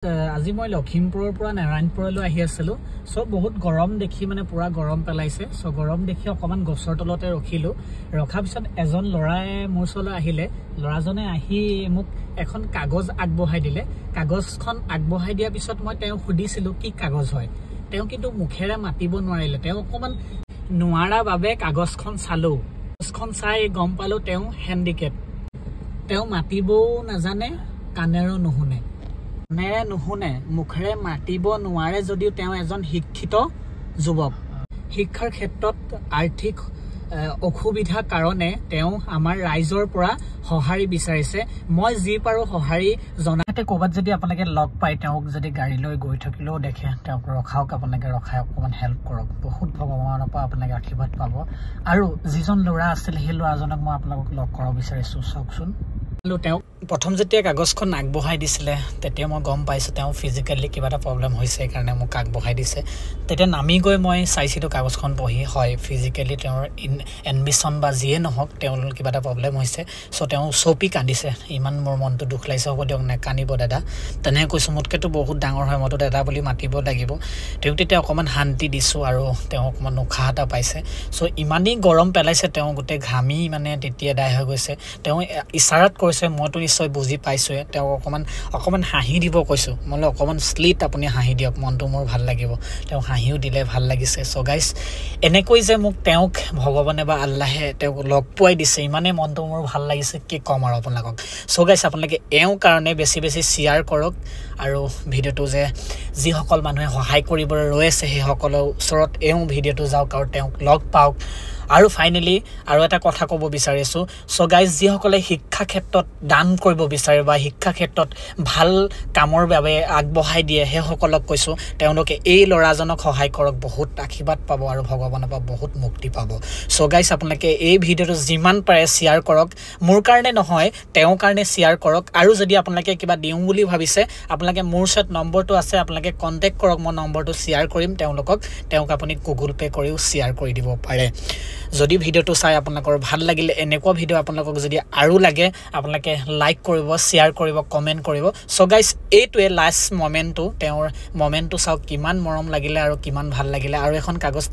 আজি মই লখিমপুৰৰ পৰা নাৰায়ণপুৰলৈ আহি আছিলো সব বহুত গৰম দেখি মানে পুৰা গৰম পেলাইছে সো গৰম দেখি অকমান গছৰ তলতে ৰখিলো ৰখা পিছত এজন লৰাই মোৰ ওচৰলৈ আহিলে লৰাজনে আহি মোক এখন কাগজ আগবঢ়াই দিলে কাগজখন আগবঢ়াই দিয়া পিছত মই তেওঁ খুদিছিলো কি কাগজ হয় তেওঁ কিন্তু মুখেৰে মাতিব নোৱাৰিলে তেওঁ অকমান নোৱাৰা বাবে কাগজখন চালো কাগজখন চাই গম পালো তেওঁ হ্যান্ডিক্যাপ তেওঁ মাতিবও নাজানে কানেৰো নুশুনে নুশুনে মুখেৰে মাতিব নোৱাৰে যদিও তেওঁ এজন শিক্ষিত যুৱক শিক্ষাৰ ক্ষেত্ৰত আৰ্থিক অসুবিধাৰ কাৰণে তেওঁ আমাৰ ৰাইজৰ পৰা সহাৰি বিচাৰিছে মই যি পাৰো সহাৰি জনাতে কোবাত যদি আপোনালোকে লগ পাই তেওঁক যদি গাড়ী লৈ গৈ থাকিলেও দেখে তেওঁক ৰখাওক আপোনালোকে ৰখাই অকমান হেল্প কৰক বহুত ভগৱানৰ পৰা আপোনালোকে আশীৰ্বাদ পাব আৰু যিজন ল'ৰা আছিল সেই ল'ৰাজনক মই আপোনালোকক লগ কৰাব বিচাৰিছো চাওকচোন তেওঁ প্ৰথম যেতিয়া কাগজখন আগবঢ়াই দিছিলে তেতিয়া মই গম পাইছো তেওঁ ফিজিক্যালি কিবা এটা প্ৰবলেম হৈছে কাৰণে মোক আগবঢ়াই দিছে তেতিয়া নামি গৈ মই চাইছিলো কাগজখন পঢ়ি হয় ফিজিক্যালি তেওঁৰ এম্বিশন বা যিয়ে নহওক তেওঁৰ কিবা এটা প্ৰবলেম হৈছে সো তেওঁ চপি কান্দিছে ইমান মোৰ মনটো দুখ লাগিছে হ'ব দিয়ক নেকানিব দাদা তেনে কৈছো মোতকেতো বহুত ডাঙৰ হয় মইতো দাদা বুলি মাতিব লাগিব তেওঁ তেতিয়া অকমান শান্তি দিছো আৰু তেওঁ অকমান উশাহ এটা পাইছে সো ইমানেই গৰম পেলাইছে তেওঁ গোটে ঘামি মানে তেতিয়া দাই হৈ গৈছে তেওঁ ইশাৰাত কৈছে মইতো নিশ্চয় বুজি পাইছো তেওঁ অকমান হাঁহি দিব কৈছো মলে অকমান স্লিট আপুনি হাঁহি দিয়ক মনটো মোৰ ভাল লাগিব তেওঁ হাঁহিও দিলে ভাল লাগিছে সো গাইস এনেকৈ যে মোক তেওঁক ভগৱানে বা আল্লাহে তেওঁক লগ পোৱাই দিছে ইমানে মনটো মোৰ ভাল লাগিছে কি কম আৰু আপোনালোকক সো গাইস আপোনালোকে এওঁ কাৰণে বেছি বেছি শেয়াৰ কৰক আৰু ভিডিওটো যে যি সকল মানুহে সহায় কৰিবলৈ ৰৈ আছে সেই সকলৰ ওচৰত এওঁ ভিডিওটো যাওক আৰু তেওঁক লগ পাওক আৰু ফাইনালি আৰু এটা কথা ক'ব বিচাৰিছো সো গাইস যি সকলে শিক্ষা ক্ষেত্ৰত দান কৰিব বিচাৰে বা শিক্ষা ক্ষেত্ৰত ভাল কামৰ বাবে আগবঢ়াই দিয়ে সেই সকলক কৈছো তেওঁলোকে এই লৰাজনক সহায় কৰক বহুত আশীৰ্বাদ পাব আৰু ভগৱানৰ পৰা বহুত মুক্তি পাব সো গাইস আপোনালোকে এই ভিডিওটো যিমান পাৰে শেয়াৰ কৰক মোৰ কাৰণে নহয় তেওঁৰ কাৰণে শেয়াৰ কৰক আৰু যদি আপোনালোকে কিবা দিও বুলি ভাবিছে আপোনালোকে মোৰ ওচৰত নম্বৰটো আছে আপোনালোকে কন্টাক্ট কৰক মই নম্বৰটো শেয়াৰ কৰিম তেওঁক আপুনি গুগল পে কৰিও শেয়াৰ কৰি দিব পাৰে যদি ভিডিওটো চাই আপোনালোকৰ ভাল লাগিলে এনেকুৱা ভিডিও আপোনালোকক যদি আৰু লাগে আপোনালোকে লাইক কৰিব শেয়াৰ কৰিব কমেন্ট কৰিব সো গাইস এইটোৱে লাষ্ট মোমেন্টটো তেওঁৰ মোমেন্টটো চাওক কিমান মৰম লাগিলে আৰু কিমান ভাল লাগিলে আৰু এখন কাগজ